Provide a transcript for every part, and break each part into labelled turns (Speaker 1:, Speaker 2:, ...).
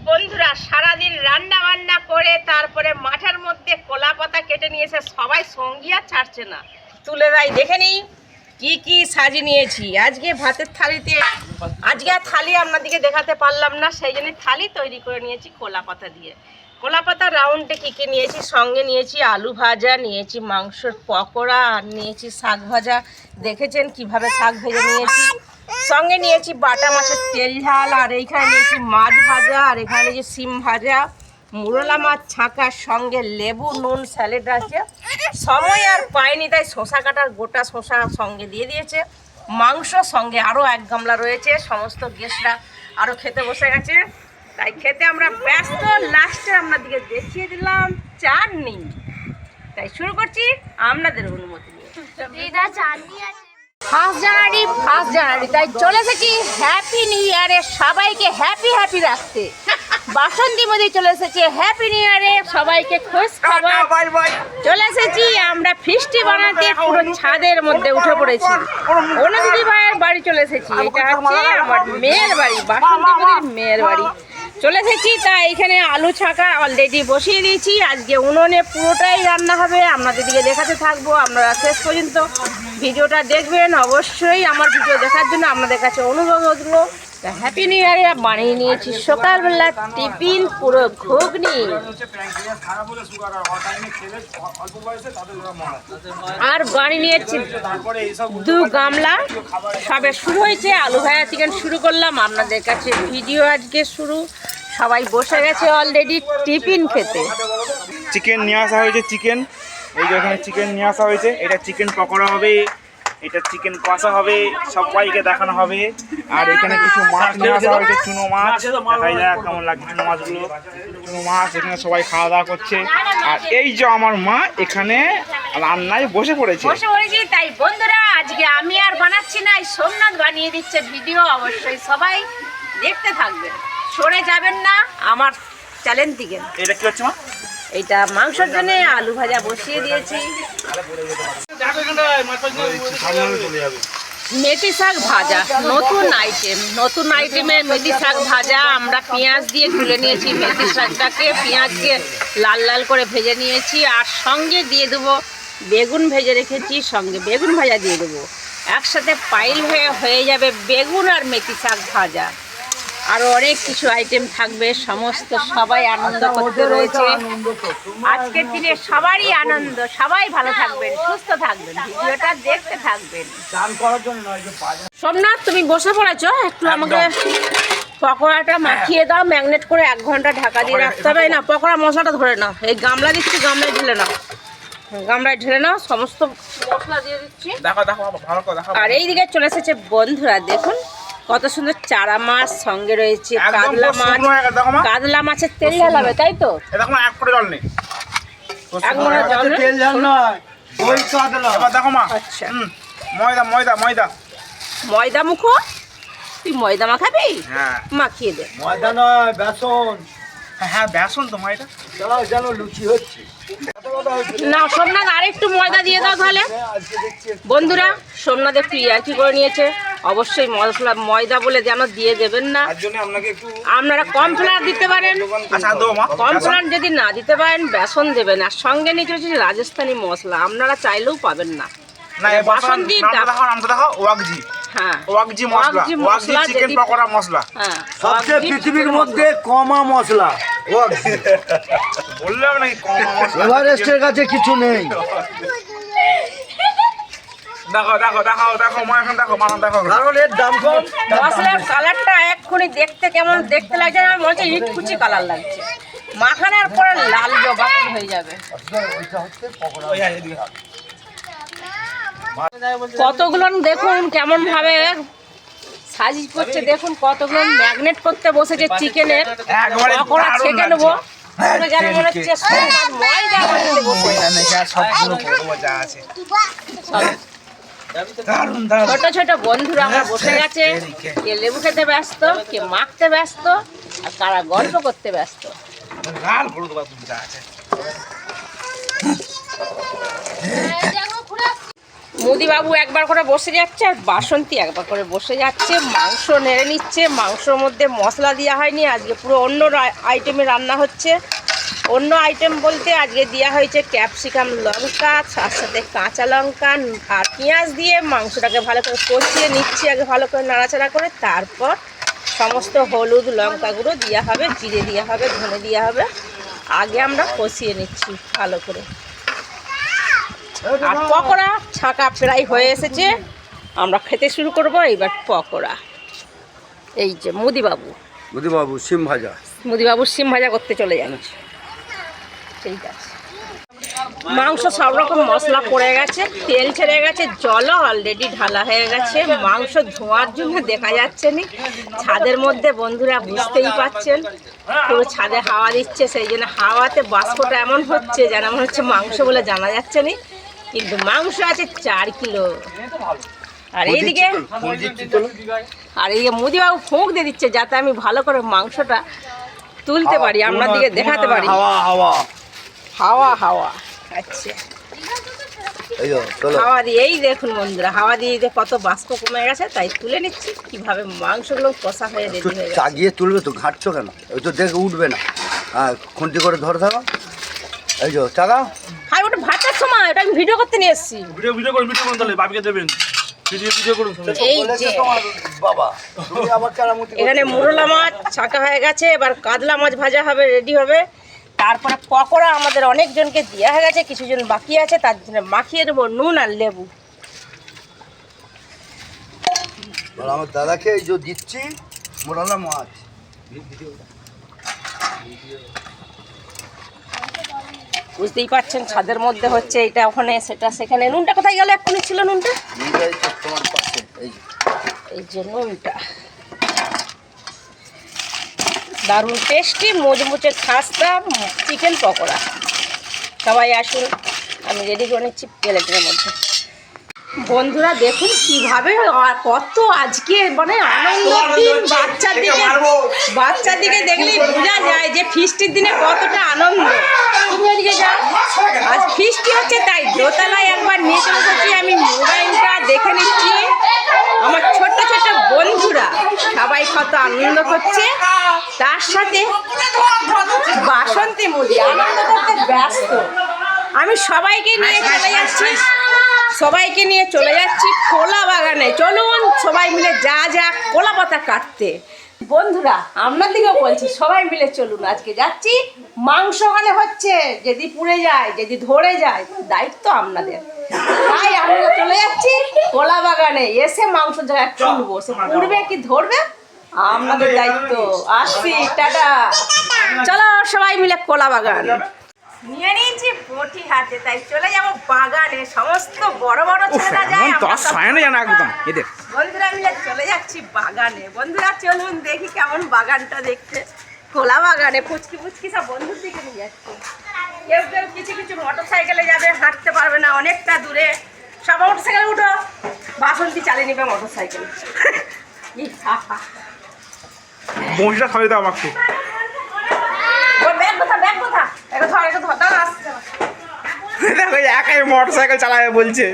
Speaker 1: বন্ধুরা সারাদিন রান্না বান্না করে তারপরে মাঠের মধ্যে কলা পাতা কেটে নিয়েছে, সবাই সঙ্গী আর ছাড়ছে না। তুলে দেয়, দেখে নিই কি কি সাজিয়ে নিয়েছি আজকে ভাতের থালিতে। আজকে আর থালি আপনাদেরকে দেখাতে পারলাম না, সেই জন্য থালি তৈরি করে নিয়েছি কলা পাতা দিয়ে। কলা পাতা রাউন্ডে কী কী নিয়েছি, সঙ্গে নিয়েছি আলু ভাজা, নিয়েছি মাংসের পকোড়া, আর নিয়েছি শাক ভাজা। দেখেছেন কিভাবে শাক ভেজে নিয়েছি। সঙ্গে নিয়েছি বাটা মাছের তেল ঝাল, আর এইখানে নিয়েছি মাছ ভাজা, আর এখানে নিয়েছি সিম ভাজা, মুরলা মাছ ছাঁকার সঙ্গে লেবু, নুন, স্যালাড আছে। সময় আর পাইনি তাই শসা কাটার গোটা শসা সঙ্গে দিয়ে দিয়েছে। মাংস সঙ্গে আরও 1 গামলা রয়েছে। সমস্ত গেস্টরা আরও খেতে বসে গেছে, তাই খেতে আমরা ব্যস্ত। লাস্টে আপনাদেরকে দেখিয়ে দিলাম চাটনি। তাই শুরু করছি আপনাদের অনুমতি নিয়ে। ফার্স্ট জানুয়ারি তাই চলে এসেছি হ্যাপি নিউ ইয়ারে সবাইকে হ্যাপি রাখতে। বাসন্তী মোদি চলে এসেছে হ্যাপি নিউ ইয়ারে সবাইকে খোঁজ খবর। চলে এসেছি আমরা ফিস্টি বানাতে, পুরো ছাদের মধ্যে উঠে পড়েছি। অনুদিদি ভাইয়ের বাড়ি চলে এসেছি, এটা হচ্ছে আমার মেয়ের বাড়ি, বাসন্তী মোদির মেয়ের বাড়ি চলে এসেছি। তাই এখানে আলু ছাঁকা অলরেডি বসিয়ে দিয়েছি। আজকে উনুনে পুরোটাই রান্না হবে, আপনাদের দিকে দেখাতে থাকবো। আপনারা শেষ পর্যন্ত ভিডিওটা দেখবেন অবশ্যই। আমার ভিডিও দেখার জন্য আপনাদের কাছে অনুরোধ হলো। হ্যাপি নিউ ইয়ারে বানিয়ে নিয়েছি সকালবেলা টিফিন, পুরো ঘুগনি আর বানিয়ে নিয়েছি 2 গামলা। সবে শুরু হয়েছে, আলু ভাজা চিকেন শুরু করলাম। আপনাদের কাছে ভিডিও আজকে শুরু। সবাই বসে গেছে অলরেডি টিফিন খেতে।
Speaker 2: চিকেন নিয়ে আসা হয়েছে, চিকেন এই যে এখানে চিকেন নিয়ে আসা হয়েছে। এটা চিকেন পকোড়া হবে, এটা চিকেন কষা হবে, সবাইকে দেখানো হবে। আর এখানে কিছু মাছ নিয়ে আসা হয়েছে, চুনো মাছ। দেখাই যায় কেমন লাগে চুনো মাছগুলো। চুনো মাছ এখানে সবাই খাওয়া দাওয়া করছে। আর এই যে আমার মা এখানে রান্নায় বসে পড়েছি।
Speaker 1: তাই বন্ধুরা আজকে আমি আর বানাচ্ছি না, সোমনাথ বানিয়ে দিচ্ছে ভিডিও। অবশ্যই সবাই দেখতে থাকবেন, সরে যাবেন না আমার চ্যানেল থেকে।
Speaker 2: এটা কি হচ্ছে মা?
Speaker 1: এইটা মাংসের জন্য আলু ভাজা বসিয়ে দিয়েছি। মেথি শাক ভাজা, নতুন আইটেমে মেথি শাক ভাজা। আমরা পেঁয়াজ দিয়ে তুলে নিয়েছি মেথি শাকটাকে, পেঁয়াজকে লাল লাল করে ভেজে নিয়েছি। আর সঙ্গে দিয়ে দেবো বেগুন ভেজে রেখেছি, সঙ্গে বেগুন ভাজা দিয়ে দেবো। একসাথে পাইল হয়ে যাবে বেগুন আর মেথি শাক ভাজা। আরও অনেক কিছু আইটেম থাকবে, সমস্ত সবাই আনন্দ করতে রয়েছে আজকের দিনে। সবারই আনন্দ, সবাই ভালো থাকবেন, সুস্থ থাকবেন, ভিডিওটা দেখতে থাকবেন। সোমনাথ তুমি বসে পড়েছ, একটু আমাকে পকোড়াটা মাখিয়ে দাও। ম্যাগনেট করে 1 ঘন্টা ঢাকা দিয়ে রাখতে হবে। না পকোড়া মশলাটা ধরে নাও, এই গামলা দিচ্ছি, গামলায় ঢেলে নাও, গামলায় ঢেলে নাও। সমস্ত মশলা দিয়ে দিচ্ছি। আর এইদিকে চলে এসেছে বন্ধুরা, দেখুন কত সুন্দর চারা মাছ, সঙ্গে রয়েছে কাতলা মাছ। কাতলা মাছের তেল ঝাল হবে, তাই তো? আচ্ছা ময়দা মুখো, তুই ময়দা মাখাবি? মাখিয়ে দে।
Speaker 3: ময়দা নয়, বেসন।
Speaker 2: হ্যাঁ বেসন তো ময়দা।
Speaker 3: যেন লুচি হচ্ছে
Speaker 1: না সোমনাথ আর একটু ময়দা দিয়ে দাও তাহলে। বন্ধুরা সোমনাথ একটু ইয়ার্কি করে নিয়েছে, অবশ্যই ময়দা বলে যেন দিয়ে দেবেন না। আপনারা কর্নফ্লাওয়ার দিতে পারেন, কর্নফ্লাওয়ার যদি না দিতে পারেন বেসন দেবেন। আর সঙ্গে নিয়ে চলেছে রাজস্থানি মশলা, আপনারা চাইলেও পাবেন না। বাসন্তী
Speaker 3: সবচেয়ে পৃথিবীর মধ্যে কমা মশলা।
Speaker 2: বললাম নাকি
Speaker 3: এভারেস্টের কাছে কিছু নেই।
Speaker 2: দেখো দেখো দেখো দেখো মা, এখন দেখো মানা, দেখো
Speaker 3: কারণ এর দাম কম।
Speaker 1: মশলার কালারটা এক্ষুনি দেখতে কেমন দেখতে লাগছে, আমার মনে হচ্ছে ইটকুচি কালার লাগছে। মাখানোর পরে লাল জবা হয়ে যাবে। কতগুলো দেখুন কেমন ভাবে সাজি করছে, দেখুন কতগুলো ম্যাগনেট করতে বসেছে চিকেনের। পকোড়া ছেঁকে নেবো, যেন মনে হচ্ছে ময়দা বানাতে বসে। ছোট ছোট বন্ধুরা আমার বসে গেছে, কে লেবু খেতে ব্যস্ত, কে মাখতে ব্যস্ত, আর কারা গল্প করতে ব্যস্ত। মুদিবাবু একবার করে বসে যাচ্ছে আর বাসন্তী একবার করে বসে যাচ্ছে, মাংস নেড়ে নিচ্ছে। মাংসর মধ্যে মশলা দেওয়া হয়নি, আজকে পুরো অন্য আইটেমে রান্না হচ্ছে। অন্য আইটেম বলতে আজকে দেওয়া হয়েছে ক্যাপসিকাম, লঙ্কা, তার সাথে কাঁচা লঙ্কা আর পেঁয়াজ দিয়ে মাংসটাকে ভালো করে কষিয়ে নিচ্ছি আগে ভালো করে নাড়াচাড়া করে। তারপর সমস্ত হলুদ লঙ্কা গুঁড়ো দেওয়া হবে, জিরে দেওয়া হবে, ধনে দেওয়া হবে। আগে আমরা কষিয়ে নিচ্ছি ভালো করে। আর পকোড়া ছাকা প্রায় হয়ে এসেছে, আমরা খেতে শুরু করব এইবার পকোড়া। এই যে মুদিবাবু
Speaker 3: সিম ভাজা,
Speaker 1: মুদিবাবুর সিম ভাজা করতে চলে যাচ্ছে। ঠিক আছে, মাংস সব রকম মশলা পড়ে গেছে, তেল ছেড়ে গেছে, জলও অলরেডি ঢালা হয়ে গেছে। মাংস ধোঁয়ার জন্য দেখা যাচ্ছে না ছাদের মধ্যে, বন্ধুরা বুঝতেই পাচ্ছেন পুরো ছাদে হাওয়া দিচ্ছে, সেই জন্য হাওয়াতে বাষ্পটা এমন হচ্ছে যেন মনে হচ্ছে মাংস বলে জানা যাচ্ছে না, কিন্তু মাংস আছে 4 কিলো। আর এইদিকে মুদিবাবু ফোঁক দিয়ে দিচ্ছে যাতে আমি ভালো করে মাংসটা তুলতে পারি, আপনার দিকে দেখাতে পারি। হাওয়া হাওয়া আচ্ছা, হাওয়া দিয়ে এই দেখুন বন্ধুরা, হাওয়া দিয়ে কত বাষ্প কমে গেছে, তাই তুলে নিচ্ছি। কিভাবে মাংসগুলো কষা হয়ে রেডি হয়ে গেছে।
Speaker 3: চাগিয়ে তুলবে তো, ঘাটছো কেন? ওই তো দেখে উঠবে না, খুন্তি করে ধরে থাকো। এই যে চাগা,
Speaker 1: হ্যাঁ ওটা ভাতার সময়, ওটা আমি ভিডিও করতে নিয়ে এসেছি।
Speaker 2: ভিডিও করুন তাহলে বাবিকে দেবেন, ভিডিও করুন।
Speaker 1: এই যে
Speaker 3: বাবা তুমি আবার কারামতি
Speaker 1: এখানে মোরলা মাছ ছাকা হয়ে গেছে, এবার কাতলা মাছ ভাজা হবে, রেডি হবে। তারপরে পকোড়া আমাদের অনেকজনকে দেওয়া হয়ে গেছে, কিছুজন বাকি আছে, তার জন্য মাখিয়ে দেবো নুন আর লেবু।
Speaker 3: আমার দাদাকে এই যে দিচ্ছি মোরালা মাছ।
Speaker 1: বুঝতেই পারছেন ছাদের মধ্যে হচ্ছে, এটা ওখানে সেটা সেখানে। নুনটা কোথায় গেল? এক্ষুনি ছিল নুনটা,
Speaker 3: তোমার পাশে
Speaker 1: এই যে নুনটা। দারুণ টেস্টি মুচমুচে খাস্তা চিকেন পকোড়া। সবাই আসুন, আমি রেডি করে নিচ্ছি প্লেটের মধ্যে। বন্ধুরা দেখুন কিভাবে কত আজকে মানে আনন্দ দিন, বাচ্চার দিকে দেখলেই বোঝা যায় যে ফিস্টির দিনে কতটা আনন্দ। তুমি এদিকে যাও, আজ ফিস্টি হচ্ছে তাই দোতলায় একবার নিয়ে চলে এসেছি, আমি মোবাইলটা দেখে নিচ্ছি। আমার ছোট্ট ছোট্ট বন্ধুরা সবাই কত আনন্দ করছে, তার সাথে বাসন্তী মুদি আনন্দ করতে ব্যস্ত। আমি সবাইকে নিয়ে চলে যাচ্ছি কলা বাগানে। চলুন সবাই মিলে যা কলা পাতা কাটতে। বন্ধুরা আপনার দিকেও বলছি, সবাই মিলে চলুন, আজকে যাচ্ছি। মাংস ওখানে হচ্ছে, যদি পুড়ে যায়, যদি ধরে যায়, দায়িত্ব আপনাদের। তাই আমরা চলে যাচ্ছি কলা বাগানে, এসে মাংস জায়গায় তুলবো। সে পুড়বে কি ধরবে আপনাদের দায়িত্ব। আসছি, টাটা। চলো সবাই মিলে কলা বাগান। নিয়ে নিয়েছি বটি হাতে, তাই চলে যাবো বাগানে। সমস্ত বড় বড় ছেলেরা যায়, বন্ধুরা মিলে চলে যাচ্ছি বাগানে। বন্ধুরা চলুন দেখি কেমন বাগানটা দেখতে। খোলা বাগানে পুচকি সব বন্ধুর দিকে নিয়ে যাচ্ছি। কেউ কিছু মোটর সাইকেলে যাবে, হাঁটতে পারবে না, অনেকটা দূরে। সব মোটর সাইকেলে উঠো, বাসন্তী চালিয়ে নেবে মোটর সাইকেল।
Speaker 2: বসটা খাওয়াই দাও আমাকে। একাই মোটর সাইকেল চালাবে বলছে,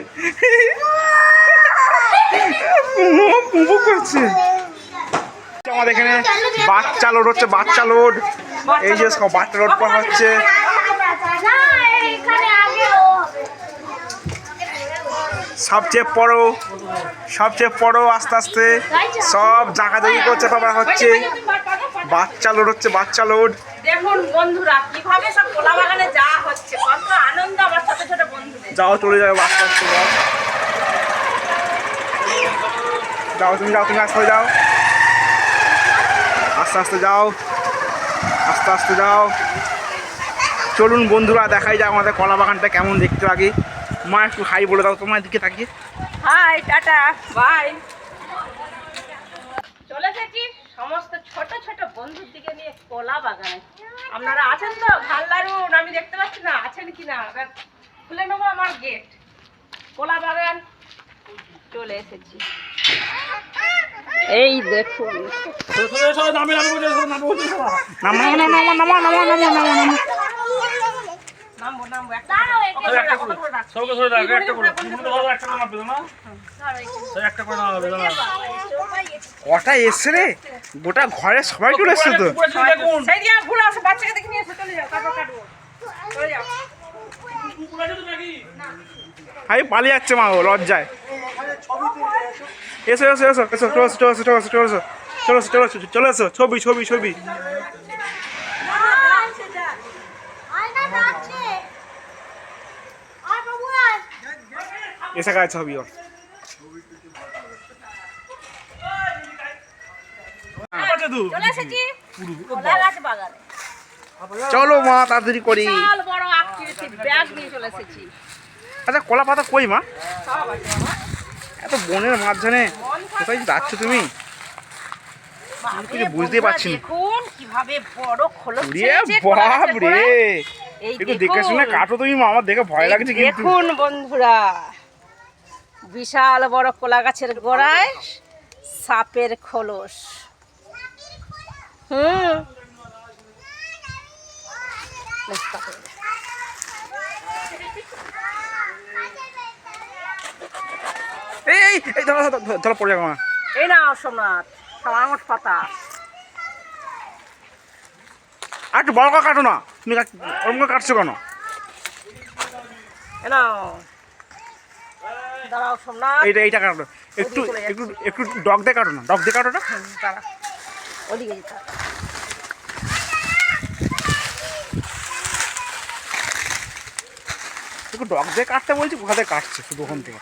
Speaker 2: আমাদের এখানে বাচ্চা লোড হচ্ছে, বাচ্চা লোড। এই যে বাচ্চা লোড করা হচ্ছে। সবচেয়ে পড়ো আস্তে আস্তে সব জায়গাজাগি করছে, বাবা হচ্ছে বাচ্চা লোড হচ্ছে, বাচ্চা লোড।
Speaker 1: দেখুন বন্ধুরা কিভাবে সব কলা বাগানে যাওয়া হচ্ছে, কত আনন্দ আমার ছোট ছোট বন্ধুদের।
Speaker 2: যাও চলে যাবে, আস্তে আস্তে যাও, তুমি আস্তে যাও, আস্তে যাও। চলুন বন্ধুরা দেখাই যায় আমাদের কলা বাগানটা কেমন দেখতে লাগে। মা একটু হাই বলে দাও তোমার দিকে তাকিয়ে।
Speaker 1: Hi, ta-ta, bye. চলে এসেছি সমস্ত ছোট ছোট বন্ধুর দিকে নিয়ে কলা বাগানে। আপনারা আছেন তো? ভাল লাগুন, আমি দেখতে পাচ্ছি না আছেন কিনা। এবার খুলে নেবো আমার গেট। কলা বাগান চলে এসেছি, এই দেখুন। নামবো
Speaker 2: কটা এসছে রে, গোটা ঘরে সবাই চলে এসছে তো।
Speaker 1: বাচ্চাকে দেখে নিয়ে এসে চলে যাও, তারপর কাটবো। চলে যাও।
Speaker 2: আমি পালিয়ে যাচ্ছে মা, ও লজ্জায়। এসো এসো এসো এসো, চলে এসো চলে এসো চলে এসো চলে এসো চলে এসো চলে এসো চলে এসো, ছবি ছবি ছবি। এসে গেছে ছবি ওর।
Speaker 1: চলে এসেছি কলা গাছ বাগানে।
Speaker 2: চলো মা তাড়াতাড়ি করি।
Speaker 1: বিশাল বড় আকৃতির ব্যাগ নিয়ে চলে এসেছি।
Speaker 2: আচ্ছা কলা পাতা কই মা?
Speaker 1: সব আছে বাবা।
Speaker 2: এত বনের মাঝখানে কোথায় যাচ্ছ তুমি?
Speaker 1: বাপরে,
Speaker 2: কিছু বুঝতেই পারছি না।
Speaker 1: দেখুন কিভাবে বড় খোলস
Speaker 2: রে
Speaker 1: ছেড়েছে কলা
Speaker 2: বাপ
Speaker 1: গাছের
Speaker 2: রে,
Speaker 1: গোড়ায়। এই
Speaker 2: একটু দেখে
Speaker 1: দেখুন।
Speaker 2: শুনে কাটো তুমি মা, আমার দেখে ভয় লাগছে কিন্তু।
Speaker 1: দেখুন বন্ধুরা, বিশাল বড় কলা গাছের গোড়ায় সাপের খোলস।
Speaker 2: এই এই ধরো ধরো ধরো, পড়ে যাবো মা।
Speaker 1: এই না সোমনাথ, সব আঙট পাতা।
Speaker 2: আর একটু বড় করে কাটো না, তুমি ওরকম করে কাটছো কেন?
Speaker 1: এ নাও, দাঁড়াও সোমনাথ।
Speaker 2: এইটা এইটা কাটো, একটু
Speaker 1: চলে যাচ্ছি।
Speaker 2: একটু একটু ডগ দিয়ে কাটো না, ডগ দিয়ে কাটোটা।
Speaker 1: দাঁড়া, ওদিকে যেতে হবে।
Speaker 2: একটু ডগ দিয়ে কাটতে বলছি, কোথা থেকে কাটছে শুধু ওখান থেকে।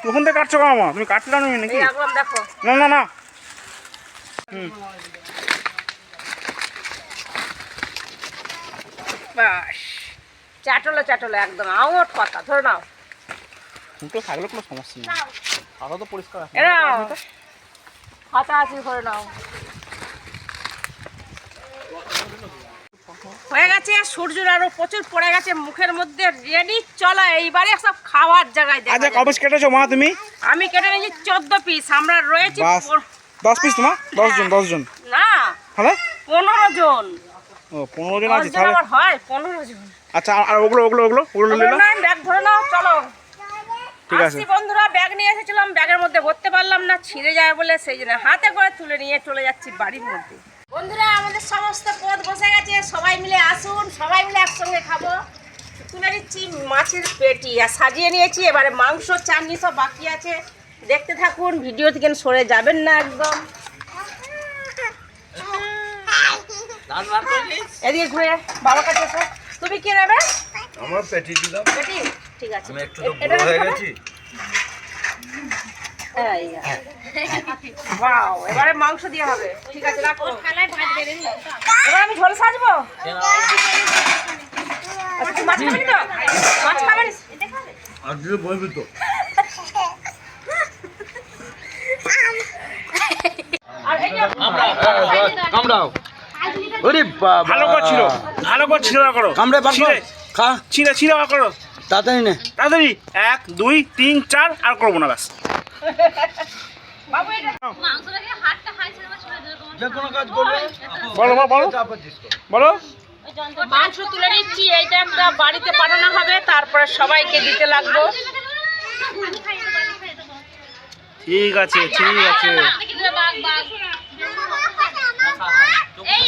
Speaker 2: ওখান থেকে কাটছো কেন মা? তুমি কাটতে জানো নাকি?
Speaker 1: এই আগলাম দেখো।
Speaker 2: না না না।
Speaker 1: বাস, চাটলে চাটলে একদম আঙট পাতা। ধরে নাও।
Speaker 2: ফুটো থাকলে কোনো সমস্যা নেই, পাতা তো পরিষ্কার আছে।
Speaker 1: এ নাও, পাতা আছে, ধরে নাও। হয়ে গেছে, সূর্যের আরো প্রচুর পড়ে গেছে মুখের মধ্যে। রেডি, চলো এইবারে সব খাওয়ার জায়গায় দেখা
Speaker 2: আচ্ছা
Speaker 1: যাবে।
Speaker 2: কবে কেটেছো মা তুমি?
Speaker 1: আমি কেটে নিয়েছি 14 পিস। আমরা রয়েছি
Speaker 2: বাস। 10 পিস তোমার? 10 জন 10 জন
Speaker 1: না,
Speaker 2: তাহলে?
Speaker 1: 15 জন।
Speaker 2: ও 15 জন
Speaker 1: 10
Speaker 2: আছে
Speaker 1: জন
Speaker 2: তাহলে।
Speaker 1: আবার হয় 15 জন।
Speaker 2: আচ্ছা আর ওগুলো ওগুলো ওগুলো ওগুলো নিলে না?
Speaker 1: ব্যাগ ধরে নাও, চলো।
Speaker 2: ঠিক আছে।
Speaker 1: আসছি বন্ধুরা, ব্যাগ নিয়ে এসেছিলাম, ব্যাগের মধ্যে ভরতে পারলাম না, ছিঁড়ে যায় বলে সেই জন্য হাতে করে তুলে নিয়ে চলে যাচ্ছি বাড়ির মধ্যে। বন্ধুরা, আমাদের সমস্ত পদ বসে গেছে, সবাই মিলে আসুন, সবাই মিলে একসঙ্গে খাবো। তুলে নিচ্ছি মাছের পেটি আর সাজিয়ে নিয়েছি। এবারে মাংস, চাটনি সব বাকি আছে। দেখতে থাকুন, ভিডিও থেকে সরে যাবেন না একদম। এদিকে ঘুরে বাবার কাছে এসো। তুমি কি নেবে?
Speaker 3: আমার পেটি দিলাম,
Speaker 1: পেটি? ঠিক আছে।
Speaker 3: আমি একটু তো বড় হয়ে গেছি।
Speaker 1: ওয়াও, এবারে মাংস দিয়ে হবে। ঠিক আছে, রাখো। এবার আমি ঝোল সাজবো। আচ্ছা, তুই মাছ খাবি তো? মাছ খাবেন?
Speaker 3: আর দিলে বলবি তো।
Speaker 1: আর এই যে
Speaker 3: কামড়াও। ওরে বাবা,
Speaker 2: ভালো করছিল, ভালো করছিল না করো।
Speaker 3: কামড়ে পারবো?
Speaker 2: ছিঁড়ে
Speaker 3: খা
Speaker 2: ছিঁড়ে ছিঁড়ে করো
Speaker 3: তাড়াতাড়ি নে।
Speaker 2: তাড়াতাড়ি। 1 2 3 4 আর করবো না, ব্যাস।
Speaker 1: বাবু, এটা
Speaker 3: যে কোনো কাজ করবে
Speaker 2: বলো মা, বলো বলো।
Speaker 1: মাংস তুলে নিচ্ছি। এইটা একটা বাড়িতে পাঠানো হবে, তারপরে সবাইকে দিতে লাগবো।
Speaker 2: ঠিক আছে ঠিক আছে।
Speaker 3: এই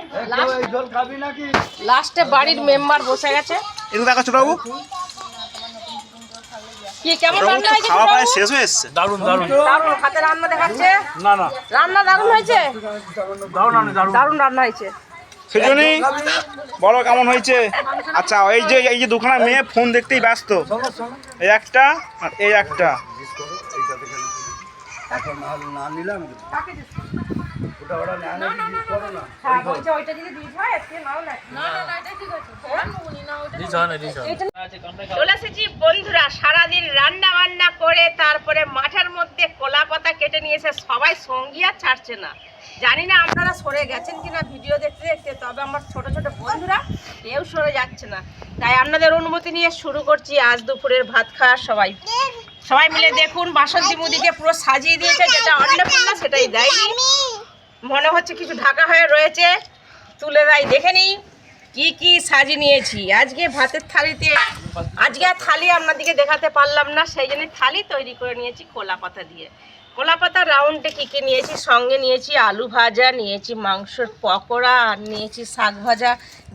Speaker 3: জল খাবি নাকি?
Speaker 1: লাস্টে বাড়ির মেম্বার বসে গেছে।
Speaker 2: একটু দেখো ছোট বাবু,
Speaker 1: কি কেমন রান্না হয়েছে?
Speaker 2: খাওয়া প্রায়
Speaker 1: বাবু?
Speaker 2: শেষ হয়ে এসছে। দারুণ দারুণ।
Speaker 1: দারুণ, হাতে রান্না দেখাচ্ছে।
Speaker 2: না না,
Speaker 1: রান্না দারুণ হয়েছে।
Speaker 2: দারুণ
Speaker 1: দারুণ রান্না হয়েছে।
Speaker 2: সেজন্যই বলো কেমন হয়েছে। আচ্ছা এই যে দুখানা মেয়ে ফোন দেখতেই ব্যস্ত, এই একটা আর এই একটা।
Speaker 3: এখন না নিলাম ওটা ওরা না করো না।
Speaker 1: হ্যাঁ, বলছে ওইটা যদি দিস হয় আজকে নাও না। চলে এসেছি বন্ধুরা, সারাদিন রান্না বান্না করে তারপরে মাঠের মধ্যে কলা পাতা কেটে নিয়ে এসে সবাই সঙ্গী আর ছাড়ছে না। জানি না আপনারা সরে গেছেন কিনা ভিডিও দেখতে দেখতে, তবে আমার ছোট ছোট বন্ধুরা কেউ সরে যাচ্ছে না। তাই আপনাদের অনুমতি নিয়ে শুরু করছি আজ দুপুরের ভাত খাওয়া। সবাই মিলে দেখুন, বাসন্তী মুদিকে পুরো সাজিয়ে দিয়েছে, যেটা অন্নপূর্ণা সেটাই দেয়নি। মনে হচ্ছে কিছু ঢাকা হয়ে রয়েছে, তুলে দেয়। দেখে নিই কি কি সাজিয়ে নিয়েছি। আজকে ভাতের থালিতে আজকে আর থালি আপনাদেরকে দেখাতে পারলাম না, সেই জন্য থালি তৈরি করে নিয়েছি কলা পাতা দিয়ে। কলা পাতা রাউন্ডে কী কী নিয়েছি, সঙ্গে নিয়েছি আলু ভাজা, নিয়েছি মাংসের পকোড়া, আর নিয়েছি শাক ভাজা।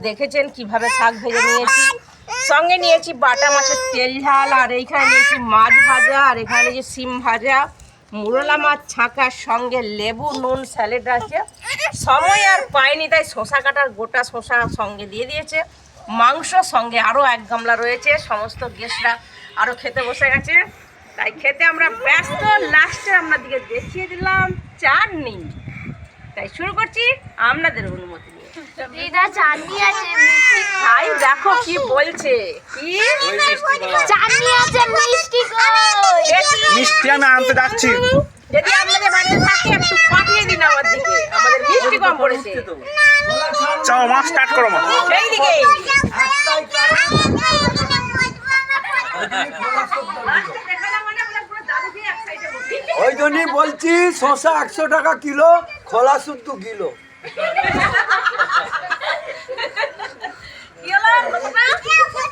Speaker 1: দেখেছেন কিভাবে শাক ভেজে নিয়েছি। সঙ্গে নিয়েছি বাটা মাছের তেল ঝাল, আর এইখানে নিয়েছি মাছ ভাজা, আর এখানে নিয়েছি সিম ভাজা, মুরলা মাছ ছাঁকার সঙ্গে লেবু, নুন, স্যালাড আছে। সময় আর পাইনি তাই শসা কাটার গোটা শসা সঙ্গে দিয়ে দিয়েছে। মাংস সঙ্গে আরও 1 গামলা রয়েছে। সমস্ত গেস্টরা আরও খেতে বসে গেছে, তাই খেতে আমরা ব্যস্ত। লাস্টে আপনাদেরকে দেখিয়ে দিলাম চাটনি। তাই শুরু করছি আপনাদের অনুমতি নিয়ে।
Speaker 4: দিদা চাটনি আছে, মিষ্টি
Speaker 1: ভাই দেখো কি বলছে, কি
Speaker 4: চাটনি আছে, মিষ্টি কই?
Speaker 2: মিষ্টি আমি আনতে যাচ্ছি।
Speaker 1: যদি আপনাদের বাড়িতে থাকে একটু পাঠিয়ে দিন আমার দিকে, আমাদের মিষ্টি কম পড়েছে।
Speaker 2: চাও মা, স্টার্ট করো মা।
Speaker 1: সেই দিকে
Speaker 3: ওই জন্যই বলছি শশা 100 টাকা কিলো, খোলা শুদ্ধ কিলো।
Speaker 1: কি হলো?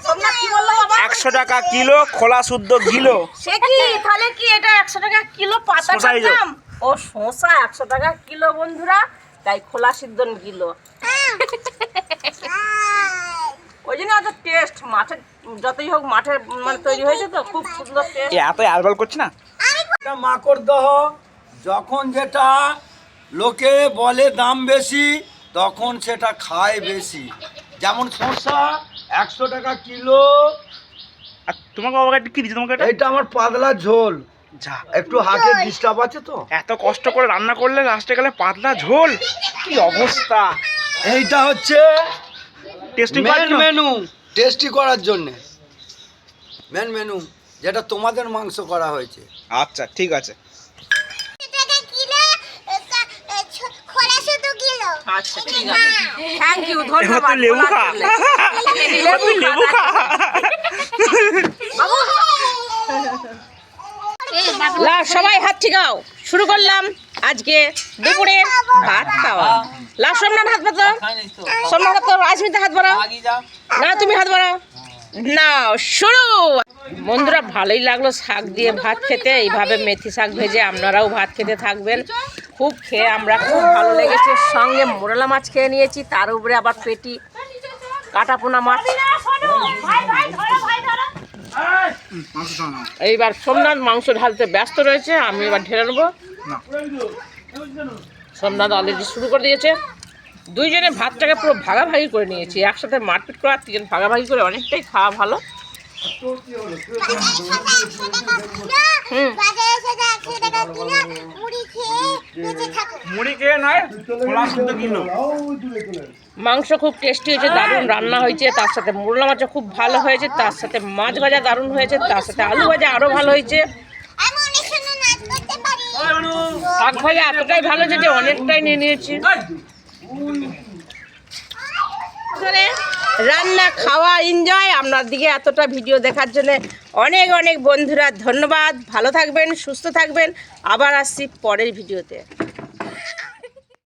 Speaker 1: তোমরা কি বললো বাবা?
Speaker 2: 100 টাকা কিলো, খোলা শুদ্ধ গিলো।
Speaker 1: সে কি তাহলে কি এটা 100 টাকা কিলো পাতা
Speaker 2: শসাই যাও।
Speaker 1: দাম? ও শসা 100 টাকা কিলো বন্ধুরা, তাই খোলা সিদ্ধ কিলো। ওই জন্য অত টেস্ট মাছের, যতই হোক মাঠের মানে তৈরি হয়েছে তো খুব সুন্দর টেস্ট।
Speaker 2: এত অ্যালবাল করছি না।
Speaker 3: এটা মাকড় দহ, যখন যেটা লোকে বলে দাম বেশি তখন সেটা খায় বেশি। যেমন শসা 100 টাকা কিলো।
Speaker 2: আর তোমাকে বাবা কি দিচ্ছে তোমাকে এটা?
Speaker 3: এইটা আমার পাতলা ঝোল,
Speaker 2: যা,
Speaker 3: একটু হার্টের ডিস্টার্ব আছে তো।
Speaker 2: এত কষ্ট করে রান্না করলে লাস্টে গেলে পাতলা ঝোল, কি অবস্থা।
Speaker 3: এইটা হচ্ছে
Speaker 2: টেস্টিং
Speaker 3: মেন মেনু, টেস্টি করার জন্য মেন মেনু, যেটা তোমাদের মাংস করা হয়েছে।
Speaker 2: আচ্ছা ঠিক আছে।
Speaker 4: টাকা কিলো, খোলা শুধু কিলো।
Speaker 1: আচ্ছা ঠিক আছে, থ্যাংক ইউ,
Speaker 2: এবার
Speaker 1: ধন্যবাদ।
Speaker 2: তুই লেবু খা, এবার তুই লেবু খা।
Speaker 1: সবাই হাত ঠিকাও, শুরু করলাম আজকে দুপুরে ভাত খাওয়া। লাও সোমনাথ হাত বাড়াও, সোমনাথ হাত বাড়াও, আজমিতে হাত বাড়াও, না তুমি হাত বাড়াও, না শুরু। বন্ধুরা ভালোই লাগলো শাক দিয়ে ভাত খেতে, এইভাবে মেথি শাক ভেজে আপনারাও ভাত খেতে থাকবেন। খুব খেয়ে আমরা খুব ভালো লেগেছে। সঙ্গে মোরলা মাছ খেয়ে নিয়েছি, তার উপরে আবার পেটি কাটাপোনা মাছ। এইবার সোমনাথ মাংস ঢালতে ব্যস্ত রয়েছে, আমি এবার ঢেলে নেবো। সোমনাথ অলরেডি শুরু করে দিয়েছে। দুইজনে ভাতটাকে পুরো ভাগাভাগি করে নিয়েছি, একসাথে মারপিট করা তিন ভাগাভাগি করে অনেকটাই খাওয়া ভালো।
Speaker 2: মুড়ি খেয়ে নয়, খোলা শুদ্ধ গিলো।
Speaker 1: মাংস খুব টেস্টি হয়েছে, দারুণ রান্না হয়েছে, তার সাথে মোরলা মাছও খুব ভালো হয়েছে, তার সাথে মাছ ভাজা দারুণ হয়েছে, তার সাথে আলু ভাজা আরও ভালো হয়েছে।
Speaker 4: আমি অনেক সুন্দর নাচ করতে পারি।
Speaker 1: শাক ভাজা এতটাই ভালো হয়েছে যে অনেকটাই নিয়ে নিয়েছি। রান্না খাওয়া এনজয়। আপনার দিকে এতটা ভিডিও দেখার জন্য অনেক অনেক বন্ধুরা ধন্যবাদ। ভালো থাকবেন, সুস্থ থাকবেন, আবার আসছি পরের ভিডিওতে।